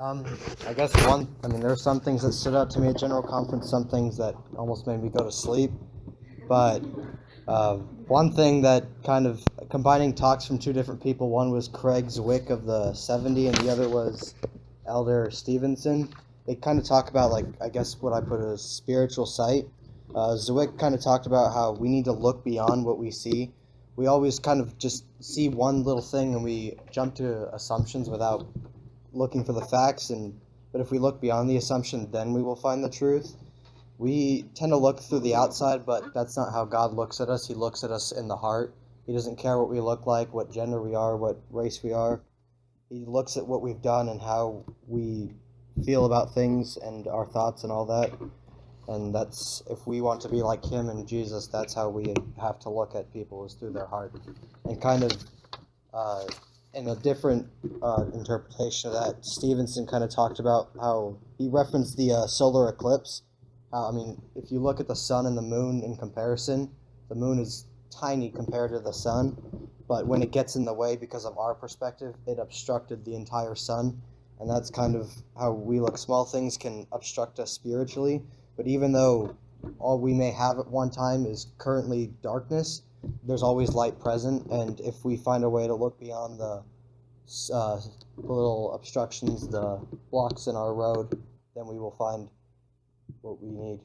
I guess there's some things that stood out to me at General Conference, some things that almost made me go to sleep. But one thing that kind of combining talks from two different people, one was Craig Zwick of the 70, and the other was Elder Stevenson. They kind of talk about, like, I guess what I put as spiritual sight. Zwick kind of talked about how we need to look beyond what we see. We always kind of just see one little thing and we jump to assumptions without looking for the facts. But if we look beyond the assumption, then we will find the truth. We tend to look through the outside, but that's not how God looks at us. He looks at us in the heart. He doesn't care what we look like, what gender we are, what race we are. He looks at what we've done and how we feel about things and our thoughts and all that. And that's, if we want to be like him and Jesus, that's how we have to look at people, is through their heart. And kind of in a different interpretation of that, Stevenson kind of talked about how he referenced the solar eclipse. If you look at the sun and the moon in comparison, the moon is tiny compared to the sun, but when it gets in the way because of our perspective, it obstructed the entire sun. And that's kind of how we look. Small things can obstruct us spiritually, but even though all we may have at one time is currently darkness, there's always light present, and if we find a way to look beyond the little obstructions, the blocks in our road, then we will find what we need.